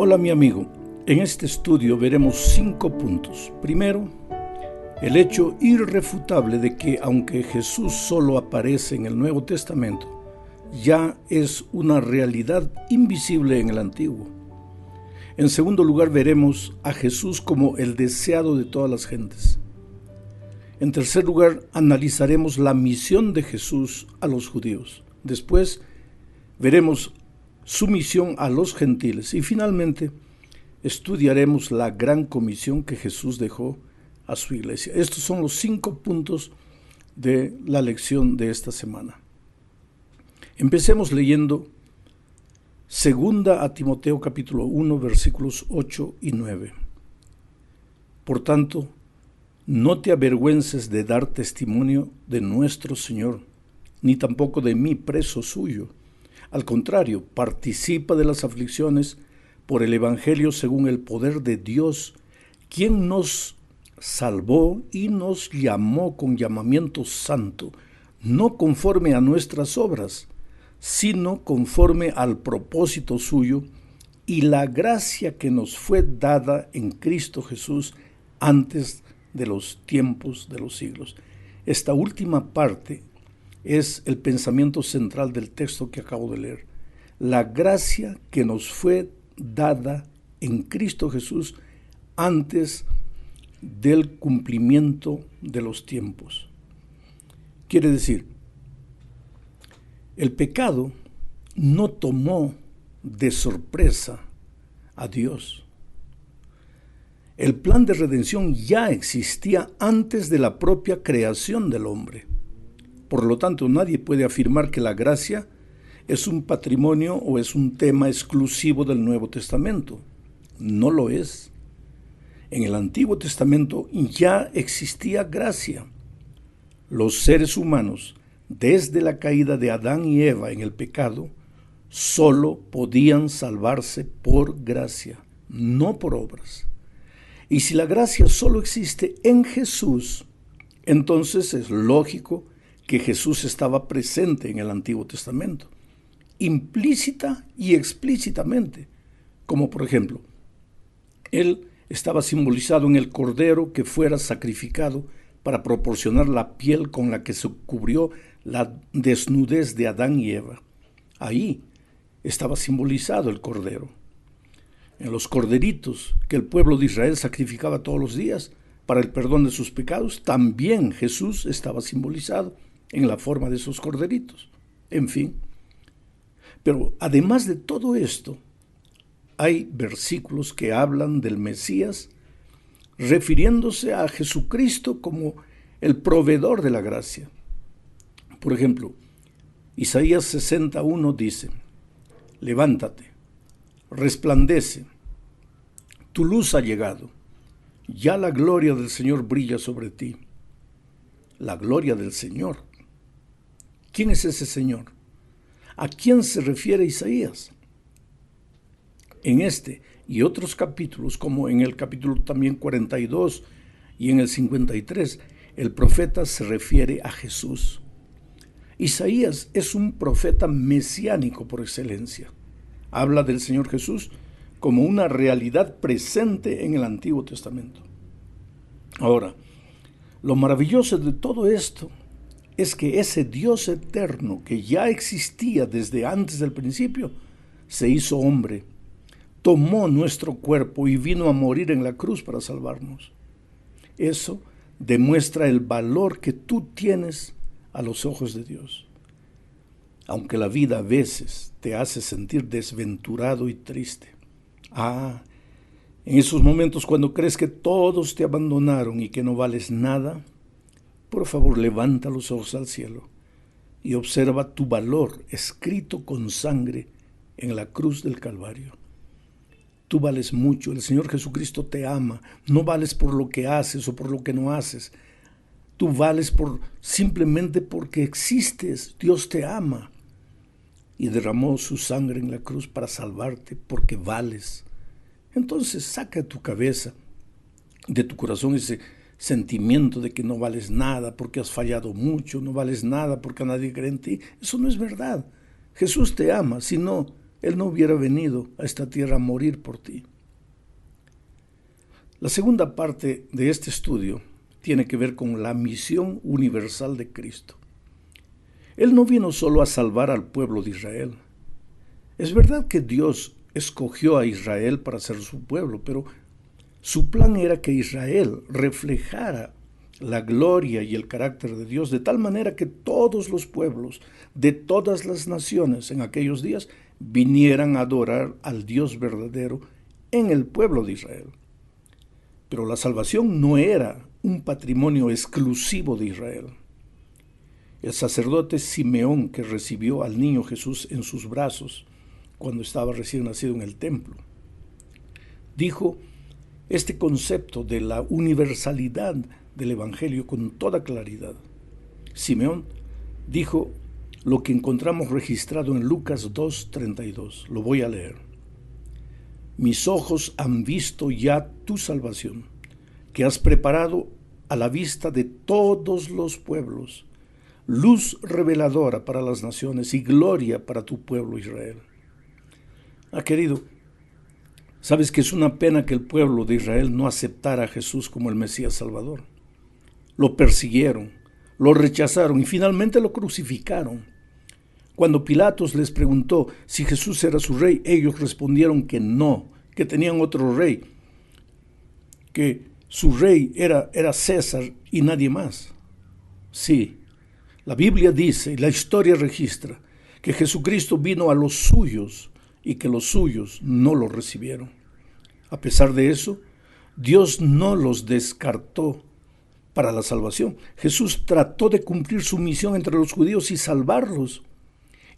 Hola mi amigo, en este estudio veremos 5 puntos. Primero, el hecho irrefutable de que aunque Jesús solo aparece en el Nuevo Testamento, ya es una realidad invisible en el Antiguo. En segundo lugar, veremos a Jesús como el deseado de todas las gentes. En tercer lugar, analizaremos la misión de Jesús a los judíos. Después, veremos su misión a los gentiles. Y finalmente, estudiaremos la gran comisión que Jesús dejó a su iglesia. Estos son los 5 puntos de la lección de esta semana. Empecemos leyendo 2 a Timoteo capítulo 1, versículos 8 y 9. Por tanto, no te avergüences de dar testimonio de nuestro Señor, ni tampoco de mí, preso suyo. Al contrario, participa de las aflicciones por el Evangelio según el poder de Dios, quien nos salvó y nos llamó con llamamiento santo, no conforme a nuestras obras, sino conforme al propósito suyo y la gracia que nos fue dada en Cristo Jesús antes de los tiempos de los siglos. Esta última parte es el pensamiento central del texto que acabo de leer. La gracia que nos fue dada en Cristo Jesús antes del cumplimiento de los tiempos. Quiere decir, el pecado no tomó de sorpresa a Dios. El plan de redención ya existía antes de la propia creación del hombre. Por lo tanto, nadie puede afirmar que la gracia es un patrimonio o es un tema exclusivo del Nuevo Testamento. No lo es. En el Antiguo Testamento ya existía gracia. Los seres humanos, desde la caída de Adán y Eva en el pecado, solo podían salvarse por gracia, no por obras. Y si la gracia solo existe en Jesús, entonces es lógico que Jesús estaba presente en el Antiguo Testamento, implícita y explícitamente, como por ejemplo, Él estaba simbolizado en el cordero que fuera sacrificado para proporcionar la piel con la que se cubrió la desnudez de Adán y Eva. Ahí estaba simbolizado el cordero. En los corderitos que el pueblo de Israel sacrificaba todos los días para el perdón de sus pecados, también Jesús estaba simbolizado en la forma de esos corderitos. En fin. Pero además de todo esto, hay versículos que hablan del Mesías refiriéndose a Jesucristo como el proveedor de la gracia. Por ejemplo, Isaías 61 dice: levántate, resplandece, tu luz ha llegado, ya la gloria del Señor brilla sobre ti. La gloria del Señor. ¿Quién es ese Señor? ¿A quién se refiere Isaías? En este y otros capítulos, como en el capítulo también 42 y en el 53, el profeta se refiere a Jesús. Isaías es un profeta mesiánico por excelencia. Habla del Señor Jesús como una realidad presente en el Antiguo Testamento. Ahora, lo maravilloso de todo esto es que ese Dios eterno que ya existía desde antes del principio, se hizo hombre, tomó nuestro cuerpo y vino a morir en la cruz para salvarnos. Eso demuestra el valor que tú tienes a los ojos de Dios. Aunque la vida a veces te hace sentir desventurado y triste. En esos momentos cuando crees que todos te abandonaron y que no vales nada, por favor, levanta los ojos al cielo y observa tu valor escrito con sangre en la cruz del Calvario. Tú vales mucho, el Señor Jesucristo te ama, no vales por lo que haces o por lo que no haces. Tú vales simplemente porque existes, Dios te ama y derramó su sangre en la cruz para salvarte porque vales. Entonces saca de tu cabeza, de tu corazón ese sentimiento de que no vales nada porque has fallado mucho, no vales nada porque nadie cree en ti. Eso no es verdad. Jesús te ama, si no, Él no hubiera venido a esta tierra a morir por ti. La segunda parte de este estudio tiene que ver con la misión universal de Cristo. Él no vino solo a salvar al pueblo de Israel. Es verdad que Dios escogió a Israel para ser su pueblo, pero su plan era que Israel reflejara la gloria y el carácter de Dios de tal manera que todos los pueblos de todas las naciones en aquellos días vinieran a adorar al Dios verdadero en el pueblo de Israel. Pero la salvación no era un patrimonio exclusivo de Israel. El sacerdote Simeón, que recibió al niño Jesús en sus brazos cuando estaba recién nacido en el templo, dijo este concepto de la universalidad del Evangelio con toda claridad. Simeón dijo lo que encontramos registrado en Lucas 2:32. Lo voy a leer. Mis ojos han visto ya tu salvación, que has preparado a la vista de todos los pueblos, luz reveladora para las naciones y gloria para tu pueblo Israel. Querido, sabes que es una pena que el pueblo de Israel no aceptara a Jesús como el Mesías Salvador. Lo persiguieron, lo rechazaron y finalmente lo crucificaron. Cuando Pilatos les preguntó si Jesús era su rey, ellos respondieron que no, que tenían otro rey, que su rey era César y nadie más. Sí, la Biblia dice, y la historia registra, que Jesucristo vino a los suyos y que los suyos no lo recibieron. A pesar de eso, Dios no los descartó para la salvación. Jesús trató de cumplir su misión entre los judíos y salvarlos.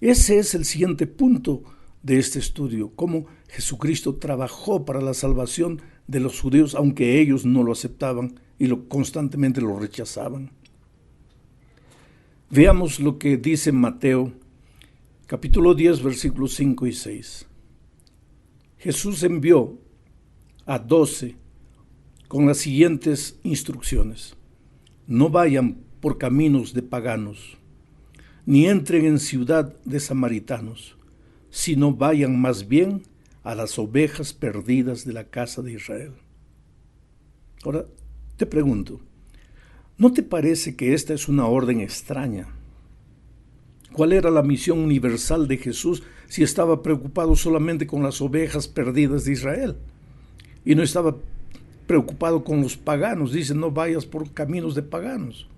Ese es el siguiente punto de este estudio, cómo Jesucristo trabajó para la salvación de los judíos, aunque ellos no lo aceptaban y constantemente lo rechazaban. Veamos lo que dice Mateo, capítulo 10, versículos 5 y 6. Jesús envió a 12 con las siguientes instrucciones. No vayan por caminos de paganos, ni entren en ciudad de samaritanos, sino vayan más bien a las ovejas perdidas de la casa de Israel. Ahora, te pregunto, ¿no te parece que esta es una orden extraña? ¿Cuál era la misión universal de Jesús si estaba preocupado solamente con las ovejas perdidas de Israel? Y no estaba preocupado con los paganos. Dice, no vayas por caminos de paganos.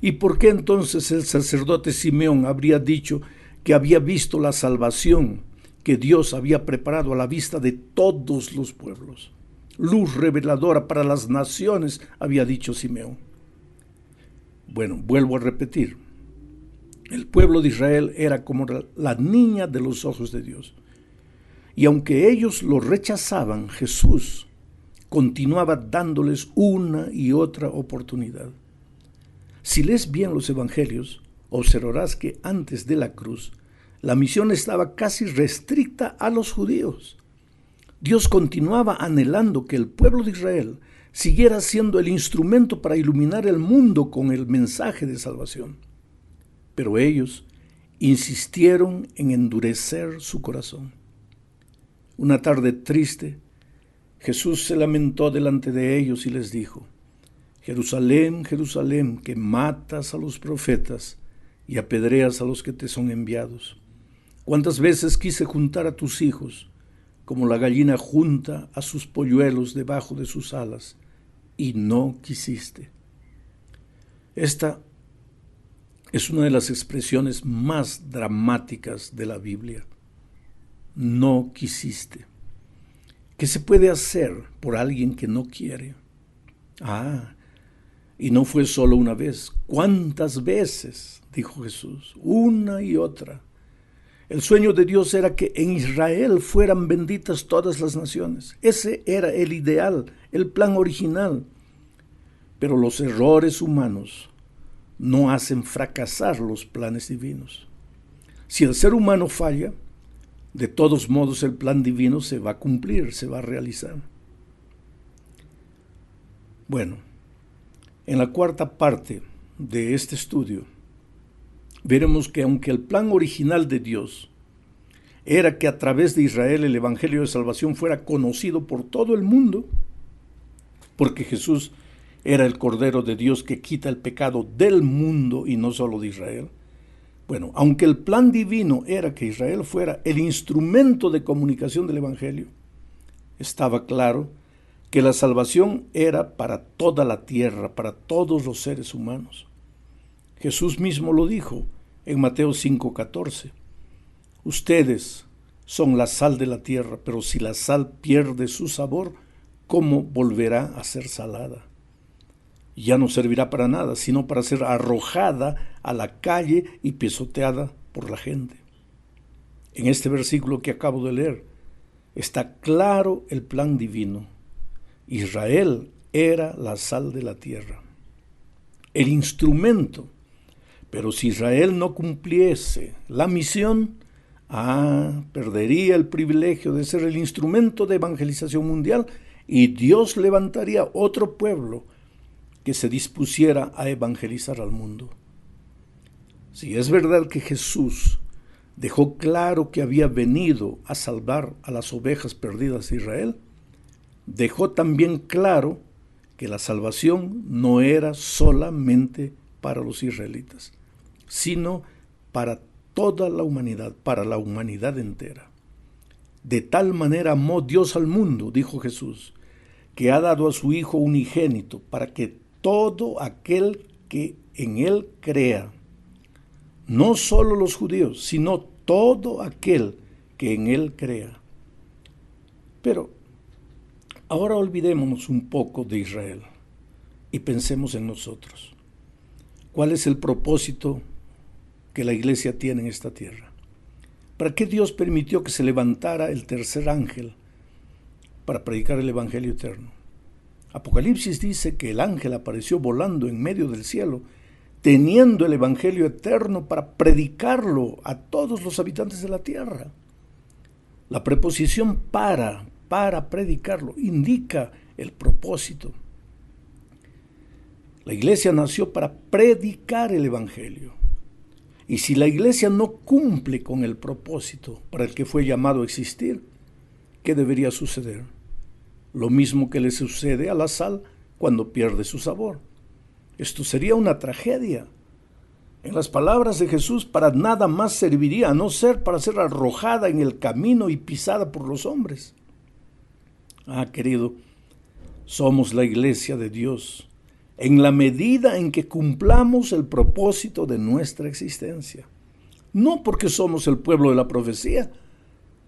¿Y por qué entonces el sacerdote Simeón habría dicho que había visto la salvación que Dios había preparado a la vista de todos los pueblos? Luz reveladora para las naciones, había dicho Simeón. Bueno, vuelvo a repetir. El pueblo de Israel era como la niña de los ojos de Dios. Y aunque ellos lo rechazaban, Jesús continuaba dándoles una y otra oportunidad. Si lees bien los evangelios, observarás que antes de la cruz, la misión estaba casi restricta a los judíos. Dios continuaba anhelando que el pueblo de Israel siguiera siendo el instrumento para iluminar el mundo con el mensaje de salvación. Pero ellos insistieron en endurecer su corazón. Una tarde triste, Jesús se lamentó delante de ellos y les dijo: Jerusalén, Jerusalén, que matas a los profetas y apedreas a los que te son enviados. ¿Cuántas veces quise juntar a tus hijos, como la gallina junta a sus polluelos debajo de sus alas, y no quisiste? Esta es una de las expresiones más dramáticas de la Biblia. No quisiste. ¿Qué se puede hacer por alguien que no quiere? Y no fue solo una vez. ¿Cuántas veces? Dijo Jesús, una y otra. El sueño de Dios era que en Israel fueran benditas todas las naciones. Ese era el ideal, el plan original. Pero los errores humanos no hacen fracasar los planes divinos. Si el ser humano falla, de todos modos el plan divino se va a cumplir, se va a realizar. Bueno, en la cuarta parte de este estudio, veremos que aunque el plan original de Dios era que a través de Israel el evangelio de salvación fuera conocido por todo el mundo, porque Jesús era el Cordero de Dios que quita el pecado del mundo y no solo de Israel. Bueno, aunque el plan divino era que Israel fuera el instrumento de comunicación del evangelio, estaba claro que la salvación era para toda la tierra, para todos los seres humanos. Jesús mismo lo dijo en Mateo 5:14. Ustedes son la sal de la tierra, pero si la sal pierde su sabor, ¿cómo volverá a ser salada? Ya no servirá para nada, sino para ser arrojada a la calle y pisoteada por la gente. En este versículo que acabo de leer, está claro el plan divino. Israel era la sal de la tierra, el instrumento. Pero si Israel no cumpliese la misión, perdería el privilegio de ser el instrumento de evangelización mundial y Dios levantaría otro pueblo que se dispusiera a evangelizar al mundo. Si es verdad que Jesús dejó claro que había venido a salvar a las ovejas perdidas de Israel, dejó también claro que la salvación no era solamente para los israelitas, sino para toda la humanidad, para la humanidad entera. De tal manera amó Dios al mundo, dijo Jesús, que ha dado a su Hijo unigénito para que todo aquel que en Él crea, no solo los judíos, sino todo aquel que en Él crea. Pero ahora olvidémonos un poco de Israel y pensemos en nosotros. ¿Cuál es el propósito que la iglesia tiene en esta tierra? ¿Para qué Dios permitió que se levantara el tercer ángel para predicar el evangelio eterno? Apocalipsis dice que el ángel apareció volando en medio del cielo, teniendo el evangelio eterno para predicarlo a todos los habitantes de la tierra. La preposición para predicarlo indica el propósito. La iglesia nació para predicar el evangelio. Y si la iglesia no cumple con el propósito para el que fue llamado a existir, ¿qué debería suceder? Lo mismo que le sucede a la sal cuando pierde su sabor. Esto sería una tragedia. En las palabras de Jesús, para nada más serviría, a no ser para ser arrojada en el camino y pisada por los hombres. Querido, somos la iglesia de Dios, en la medida en que cumplamos el propósito de nuestra existencia. No porque somos el pueblo de la profecía,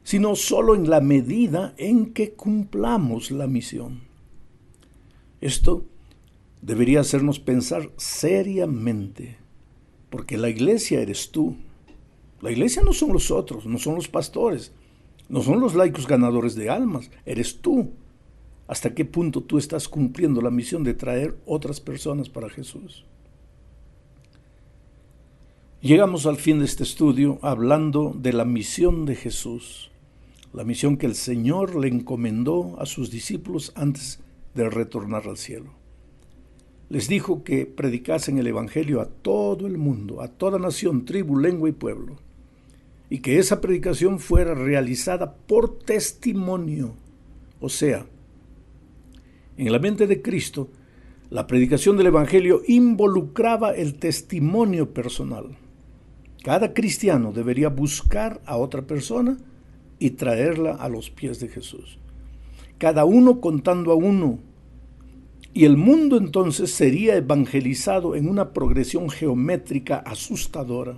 sino solo en la medida en que cumplamos la misión. Esto debería hacernos pensar seriamente, porque la iglesia eres tú. La iglesia no son los otros, no son los pastores, no son los laicos ganadores de almas, eres tú. ¿Hasta qué punto tú estás cumpliendo la misión de traer otras personas para Jesús? Llegamos al fin de este estudio hablando de la misión de Jesús, la misión que el Señor le encomendó a sus discípulos antes de retornar al cielo. Les dijo que predicasen el evangelio a todo el mundo, a toda nación, tribu, lengua y pueblo, y que esa predicación fuera realizada por testimonio. O sea, en la mente de Cristo, la predicación del evangelio involucraba el testimonio personal. Cada cristiano debería buscar a otra persona y traerla a los pies de Jesús. Cada uno contando a uno. Y el mundo entonces sería evangelizado en una progresión geométrica asustadora.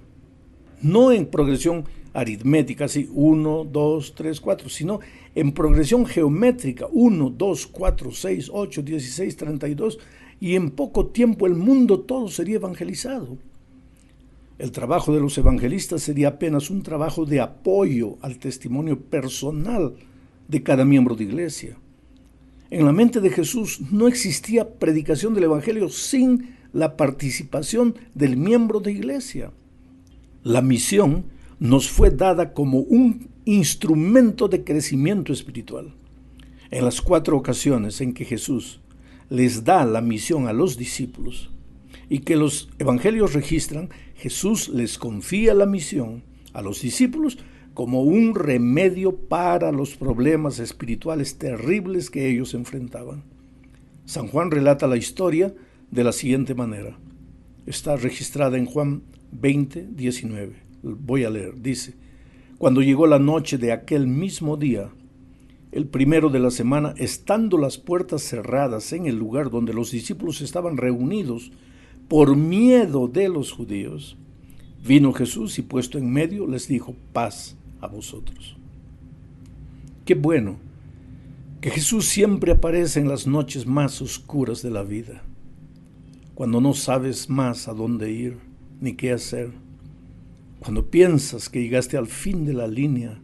No en progresión aritmética, así 1, 2, 3, 4, sino en progresión geométrica 1, 2, 4, 6, 8, 16, 32, y en poco tiempo el mundo todo sería evangelizado. El trabajo de los evangelistas sería apenas un trabajo de apoyo al testimonio personal de cada miembro de iglesia. En la mente de Jesús no existía predicación del evangelio sin la participación del miembro de iglesia. La misión nos fue dada como un instrumento de crecimiento espiritual. En las 4 ocasiones en que Jesús les da la misión a los discípulos y que los evangelios registran, Jesús les confía la misión a los discípulos como un remedio para los problemas espirituales terribles que ellos enfrentaban. San Juan relata la historia de la siguiente manera. Está registrada en Juan 20, 19. Voy a leer. Dice: cuando llegó la noche de aquel mismo día, el primero de la semana, estando las puertas cerradas en el lugar donde los discípulos estaban reunidos por miedo de los judíos, vino Jesús y puesto en medio les dijo: paz a vosotros. Qué bueno que Jesús siempre aparece en las noches más oscuras de la vida, cuando no sabes más a dónde ir ni qué hacer, cuando piensas que llegaste al fin de la línea.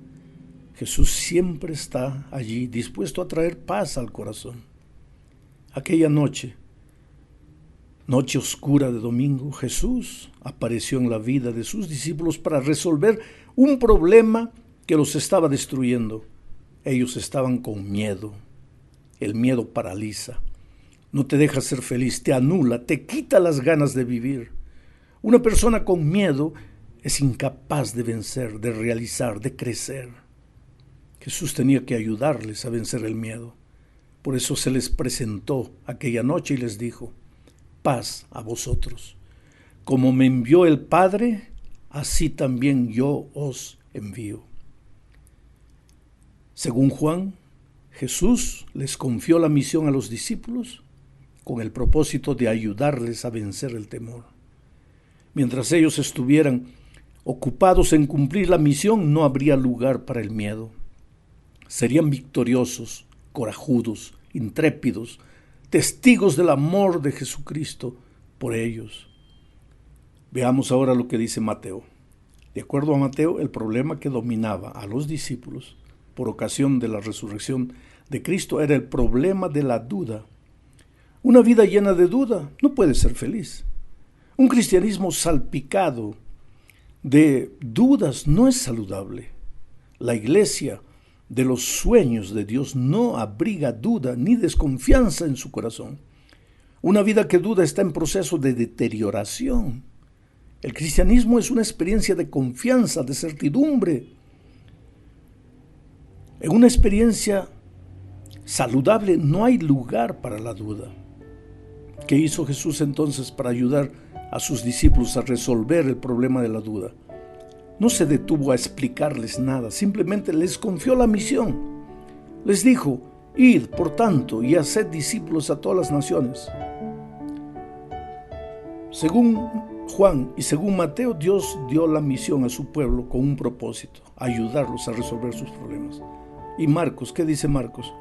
Jesús siempre está allí, dispuesto a traer paz al corazón. Aquella noche oscura de domingo, Jesús apareció en la vida de sus discípulos para resolver un problema que los estaba destruyendo. Ellos estaban con miedo. El miedo paraliza, no te deja ser feliz, te anula, te quita las ganas de vivir. Una persona con miedo es incapaz de vencer, de realizar, de crecer. Jesús tenía que ayudarles a vencer el miedo. Por eso se les presentó aquella noche y les dijo: paz a vosotros. Como me envió el Padre, así también yo os envío. Según Juan, Jesús les confió la misión a los discípulos con el propósito de ayudarles a vencer el temor. Mientras ellos estuvieran ocupados en cumplir la misión, no habría lugar para el miedo. Serían victoriosos, corajudos, intrépidos, testigos del amor de Jesucristo por ellos. Veamos ahora lo que dice Mateo. De acuerdo a Mateo, el problema que dominaba a los discípulos por ocasión de la resurrección de Cristo era el problema de la duda. Una vida llena de duda no puede ser feliz. Un cristianismo salpicado de dudas no es saludable. La iglesia de los sueños de Dios no abriga duda ni desconfianza en su corazón. Una vida que duda está en proceso de deterioración. El cristianismo es una experiencia de confianza, de certidumbre. En una experiencia saludable no hay lugar para la duda. ¿Qué hizo Jesús entonces para ayudar a sus discípulos a resolver el problema de la duda? No se detuvo a explicarles nada, simplemente les confió la misión. Les dijo: id, por tanto, y haced discípulos a todas las naciones. Según Juan y según Mateo, Dios dio la misión a su pueblo con un propósito: ayudarlos a resolver sus problemas. Y Marcos, ¿qué dice Marcos?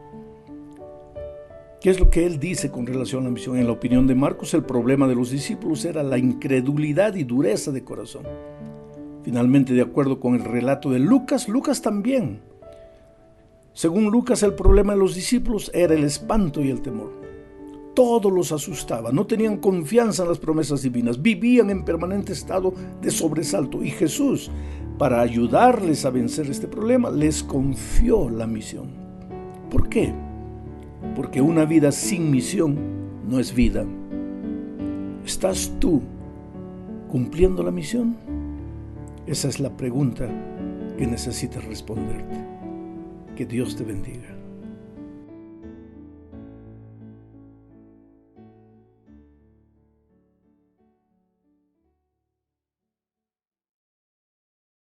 ¿Qué es lo que él dice con relación a la misión? En la opinión de Marcos, el problema de los discípulos era la incredulidad y dureza de corazón. Finalmente, de acuerdo con el relato de Lucas, Lucas también. Según Lucas, el problema de los discípulos era el espanto y el temor. Todo los asustaba, no tenían confianza en las promesas divinas, vivían en permanente estado de sobresalto. Y Jesús, para ayudarles a vencer este problema, les confió la misión. ¿Por qué? Porque una vida sin misión no es vida. ¿Estás tú cumpliendo la misión? Esa es la pregunta que necesitas responderte. Que Dios te bendiga.